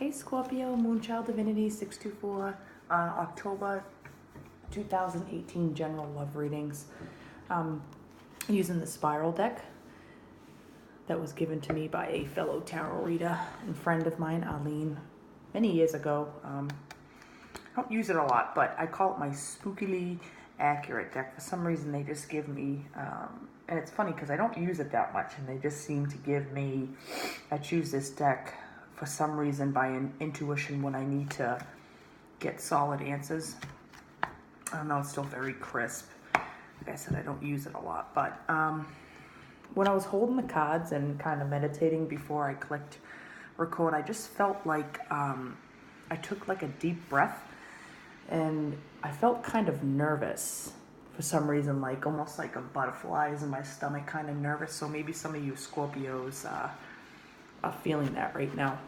Hey Scorpio, Moonchild Divinity 624, October 2018 general love readings. Using the spiral deck that was given to me by a fellow tarot reader and friend of mine, Arlene, many years ago. I don't use it a lot, but I call it my spookily accurate deck. For some reason, they just give me, and it's funny because I don't use it that much, and they just seem to give me, I choose this deck for some reason by an intuition when I need to get solid answers. I don't know, it's still very crisp. Like I said, I don't use it a lot, but when I was holding the cards and kind of meditating before I clicked record, I just felt like I took like a deep breath and I felt kind of nervous for some reason, like almost like a butterflies in my stomach, kind of nervous. So maybe some of you Scorpios are feeling that right now.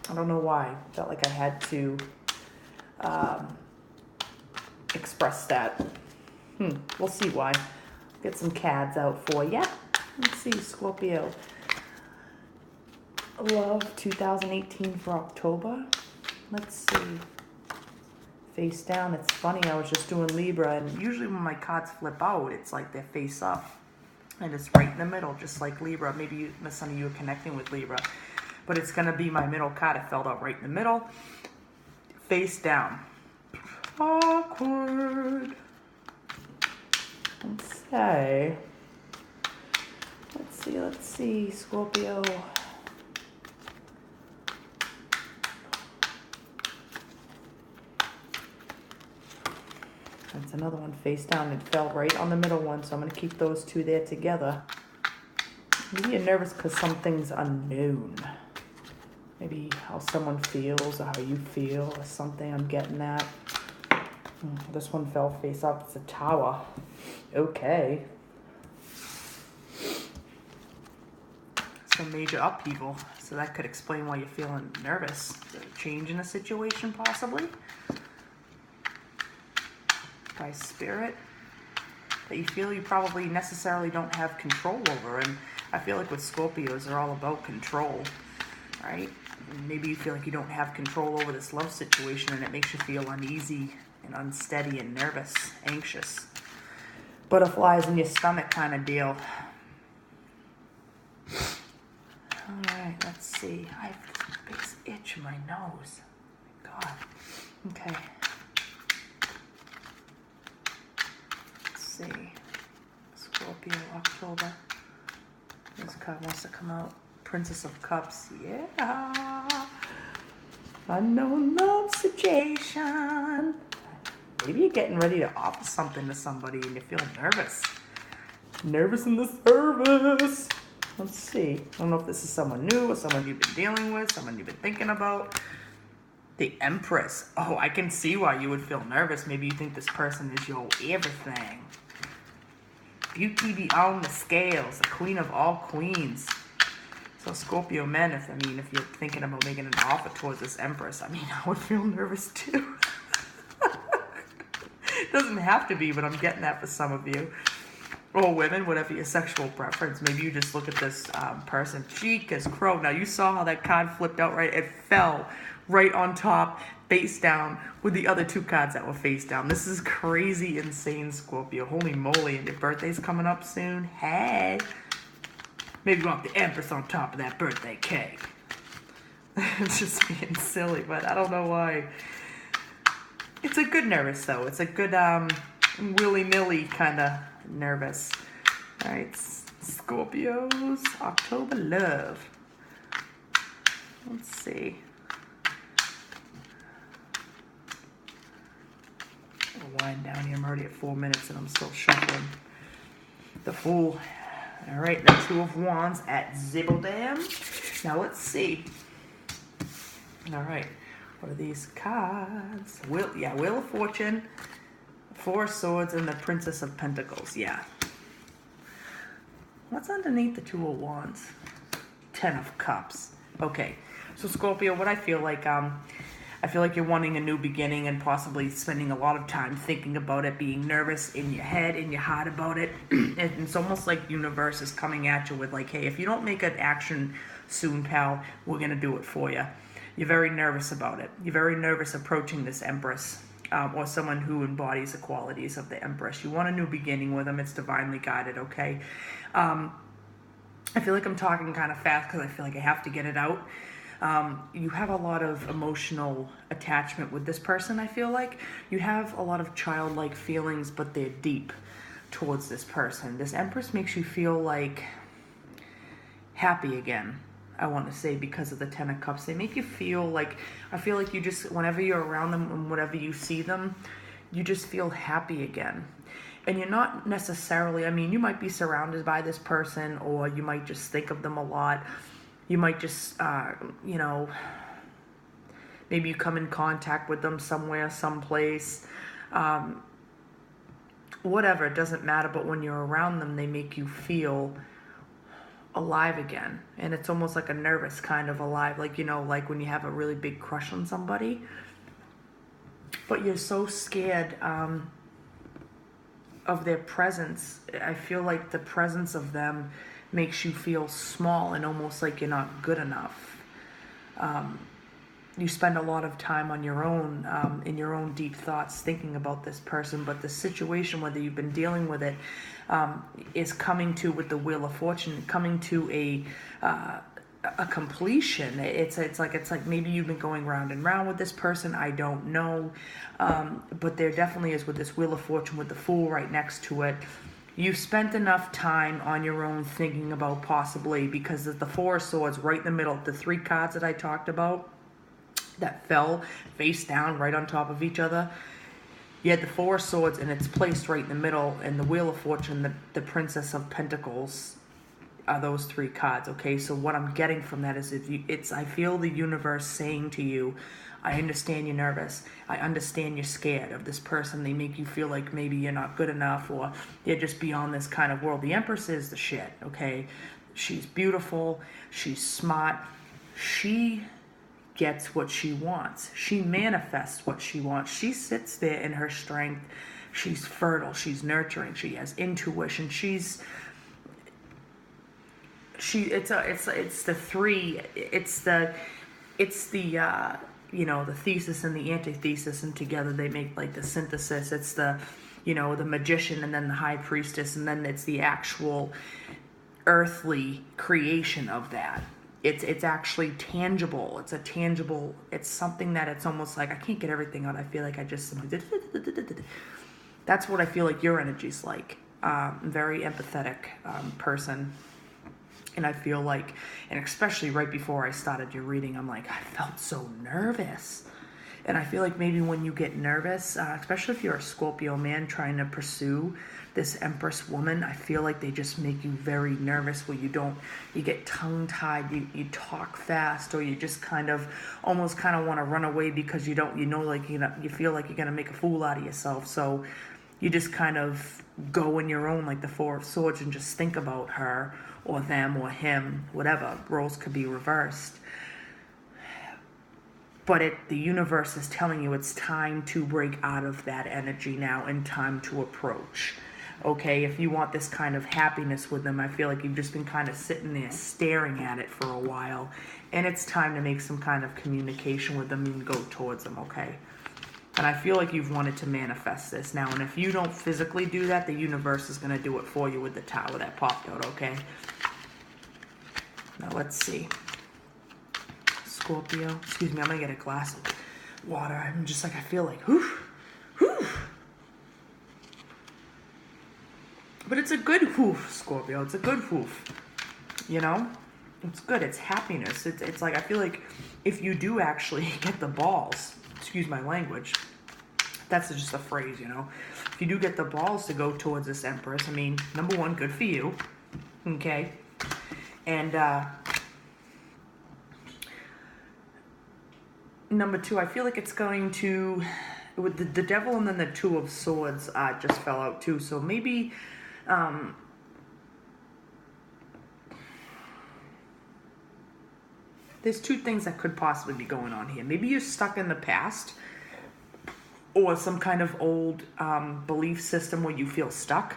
I don't know why. Felt like I had to express that. We'll see why. Get some cards out for ya. Let's see, Scorpio. Love 2018 for October. Let's see. Face down. It's funny, I was just doing Libra, and usually when my cards flip out, it's like they're face up. And it's right in the middle, just like Libra. Maybe some of you are connecting with Libra. But it's going to be my middle card. It fell out right in the middle. Face down. Awkward. Let's see, Scorpio. That's another one face down. It fell right on the middle one, so I'm going to keep those two there together. Maybe you're nervous because something's unknown. Maybe how someone feels or how you feel or something. I'm getting that. This one fell face up. It's a tower. Okay. Some major upheaval. So that could explain why you're feeling nervous. A change in a situation, possibly. By spirit. That you feel you probably necessarily don't have control over. And I feel like with Scorpios, they're all about control. Right? And maybe you feel like you don't have control over this love situation and it makes you feel uneasy and unsteady and nervous, anxious. Butterflies in your stomach kind of deal. Alright, let's see. I have this big itch in my nose. Oh my God. Okay. Let's see. Scorpio, October. This card wants to come out. Princess of Cups. Yeah. Unknown love situation. Maybe you're getting ready to offer something to somebody and you feel nervous. Nervous in the service. Let's see. I don't know if this is someone new or someone you've been dealing with, someone you've been thinking about. The Empress. Oh, I can see why you would feel nervous. Maybe you think this person is your everything. Beauty beyond the scales. The queen of all queens. So Scorpio men, if you're thinking about making an offer towards this Empress, I would feel nervous too. It doesn't have to be, but I'm getting that for some of you. Or women, whatever your sexual preference. Maybe you just look at this person, cheek as crow. Now you saw how that card flipped out, right? It fell right on top, face down, with the other two cards that were face down. This is crazy, insane, Scorpio. Holy moly, and your birthday's coming up soon. Hey. Maybe you want the Empress on top of that birthday cake. It's just being silly, but I don't know why. It's a good nervous, though. It's a good willy-nilly kind of nervous. All right, Scorpios, October love. Let's see. I'll wind down here. I'm already at 4 minutes, and I'm still shuffling. The Fool. All right, the Two of Wands at Zibbledam. Now let's see. All right, what are these cards? Wheel of Fortune, Four of Swords, and the Princess of Pentacles. Yeah. What's underneath the Two of Wands? Ten of Cups. Okay, so Scorpio, what I feel like you're wanting a new beginning and possibly spending a lot of time thinking about it, being nervous in your head, in your heart about it. And it's almost like universe is coming at you with like, hey, if you don't make an action soon, pal, we're going to do it for you. You're very nervous about it. You're very nervous approaching this Empress, or someone who embodies the qualities of the Empress. You want a new beginning with them. It's divinely guided, okay? I feel like I'm talking kind of fast because I feel like I have to get it out. You have a lot of emotional attachment with this person, I feel like. You have a lot of childlike feelings, but they're deep towards this person. This Empress makes you feel like happy again, I want to say, because of the Ten of Cups. They make you feel like, I feel like you just, whenever you're around them and whenever you see them, you just feel happy again. And you're not necessarily, I mean, you might be surrounded by this person, or you might just think of them a lot. You might just, maybe you come in contact with them somewhere, someplace. Whatever, it doesn't matter. But when you're around them, they make you feel alive again. And it's almost like a nervous kind of alive. Like, like when you have a really big crush on somebody. But you're so scared of their presence. I feel like the presence of them makes you feel small and almost like you're not good enough. You spend a lot of time on your own, in your own deep thoughts, thinking about this person, but the situation, whether you've been dealing with it, is coming to, with the Wheel of Fortune, coming to a completion. It's like maybe you've been going round and round with this person. I don't know, but there definitely is, with this Wheel of Fortune with the Fool right next to it. You've spent enough time on your own thinking about possibly, because there's the Four of Swords right in the middle. The three cards that I talked about that fell face down right on top of each other. You had the Four of Swords and it's placed right in the middle, and the Wheel of Fortune, the Princess of Pentacles, are those three cards. Okay, so what I'm getting from that is, I feel the universe saying to you, I understand you're nervous. I understand you're scared of this person. They make you feel like maybe you're not good enough, or you're just beyond this kind of world. The Empress is the shit, okay? She's beautiful. She's smart. She gets what she wants. She manifests what she wants. She sits there in her strength. She's fertile. She's nurturing. She has intuition. It's the thesis and the antithesis, and together they make like the synthesis. It's the magician, and then the high priestess, and then it's the actual earthly creation of that. It's actually tangible. It's something that it's almost like, I can't get everything out. I feel like I just, that's what I feel like your energy's like. Very empathetic person. And I feel like, and especially right before I started your reading, I'm like, I felt so nervous. And I feel like maybe when you get nervous, especially if you're a Scorpio man trying to pursue this Empress woman, I feel like they just make you very nervous, where you get tongue-tied, you talk fast, or you just almost want to run away because you feel like you're going to make a fool out of yourself. So you just kind of go in your own, like the Four of Swords, and just think about her or them or him, whatever. Roles could be reversed. But the universe is telling you it's time to break out of that energy now, and time to approach. Okay, if you want this kind of happiness with them, I feel like you've just been kind of sitting there staring at it for a while, and it's time to make some kind of communication with them and go towards them, okay? And I feel like you've wanted to manifest this now, and if you don't physically do that, the universe is going to do it for you with the Tower that popped out, okay? Now let's see. Scorpio, excuse me, I'm going to get a glass of water. I'm just like, I feel like, whew. But it's a good hoof, Scorpio. It's a good hoof. It's good. It's happiness. It's like, I feel like if you do actually get the balls, excuse my language, that's just a phrase, If you do get the balls to go towards this Empress, I mean, number one, good for you. Okay? And number two, I feel like it's going to, with the Devil and then the Two of Swords just fell out too. So maybe there's two things that could possibly be going on here. Maybe you're stuck in the past, or some kind of old belief system where you feel stuck,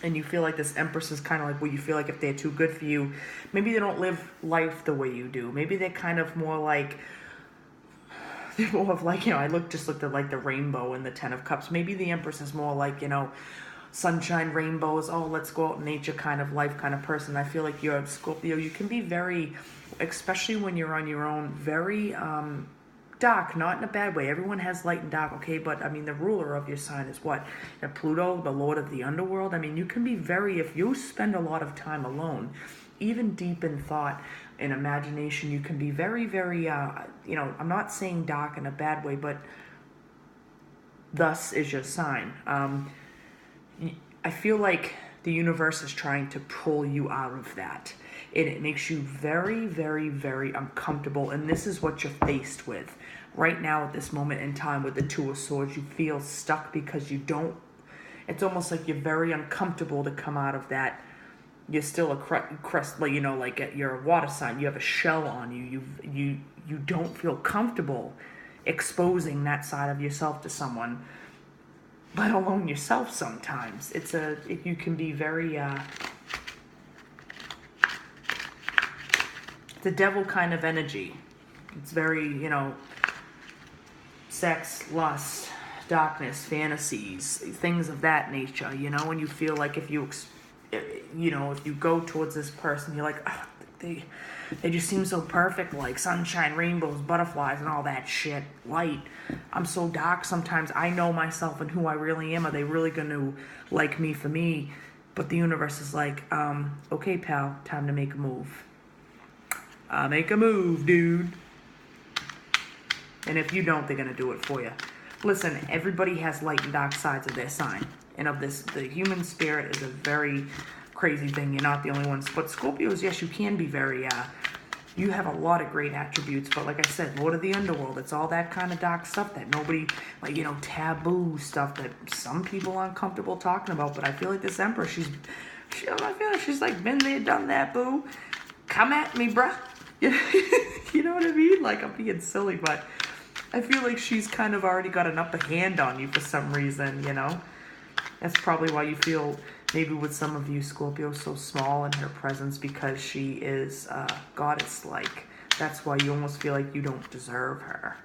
and you feel like this Empress is kind of like, where you feel like if they're too good for you, maybe they don't live life the way you do. Maybe they're kind of more like they're more of like, I just looked at like the rainbow and the Ten of Cups. Maybe the Empress is more like, sunshine, rainbows, oh, let's go out in nature kind of life kind of person. I feel like you're a Scorpio. You can be very, especially when you're on your own, very dark, not in a bad way. Everyone has light and dark, okay? But I mean, the ruler of your sign is what? Pluto, the lord of the underworld. I mean, you can be very, if you spend a lot of time alone, even deep in thought and imagination, you can be very, very, I'm not saying dark in a bad way, but thus is your sign. I feel like the universe is trying to pull you out of that. And it makes you very, very, very uncomfortable. And this is what you're faced with. Right now at this moment in time with the Two of Swords, you feel stuck because you don't, it's almost like you're very uncomfortable to come out of that. You're still a crest, like, you're a water sign. You have a shell on you. You don't feel comfortable exposing that side of yourself to someone, let alone yourself sometimes. You can be very, it's a devil kind of energy. It's very, sex, lust, darkness, fantasies, things of that nature, and you feel like if you go towards this person, you're like, oh, they just seem so perfect, like sunshine, rainbows, butterflies, and all that shit, light. I'm so dark sometimes. I know myself and who I really am. Are they really going to like me for me? But the universe is like, okay, pal, time to make a move. Make a move, dude. And if you don't, they're going to do it for you. Listen, everybody has light and dark sides of their sign. And of this, the human spirit is a very crazy thing. You're not the only ones. But Scorpios, yes, you can be very, you have a lot of great attributes. But like I said, Lord of the Underworld, it's all that kind of dark stuff that nobody, like, taboo stuff that some people are uncomfortable talking about. But I feel like this Emperor, I feel like she's like, been there, done that, boo. Come at me, bruh. You know what I mean? Like, I'm being silly, but I feel like she's kind of already got an upper hand on you for some reason, That's probably why you feel, maybe with some of you, Scorpio, so small in her presence, because she is goddess-like. That's why you almost feel like you don't deserve her.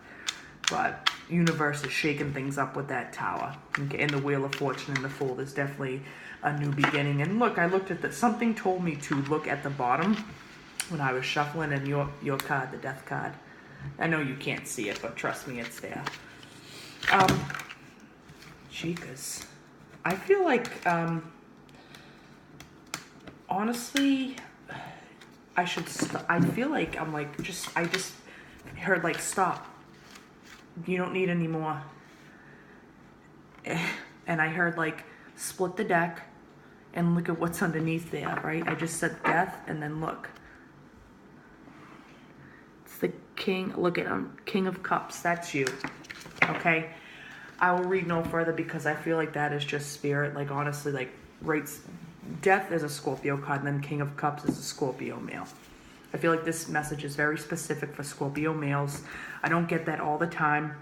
But universe is shaking things up with that Tower. And the Wheel of Fortune and the Fool is definitely a new beginning. And look, I looked at something told me to look at the bottom when I was shuffling, and your card, the Death card. I know you can't see it, but trust me, it's there. Chicas. I feel like, honestly, I feel like I just heard like, stop. You don't need any more. And I heard like, split the deck and look at what's underneath there, right? I just said death and then look. It's the King, look at him, King of Cups, that's you, okay? I will read no further because I feel like that is just spirit, like honestly, like death is a Scorpio card and then King of Cups is a Scorpio male. I feel like this message is very specific for Scorpio males. I don't get that all the time,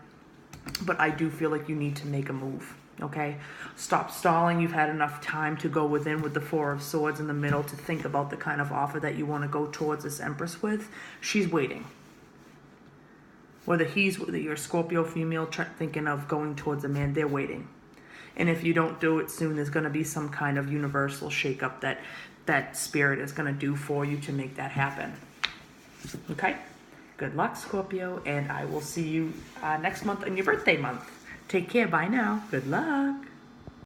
but I do feel like you need to make a move, okay? Stop stalling. You've had enough time to go within with the Four of Swords in the middle to think about the kind of offer that you want to go towards this Empress with. She's waiting. Whether you're a Scorpio female thinking of going towards a man, they're waiting. And if you don't do it soon, there's going to be some kind of universal shakeup that spirit is going to do for you to make that happen. Okay? Good luck, Scorpio, and I will see you next month in your birthday month. Take care. Bye now. Good luck.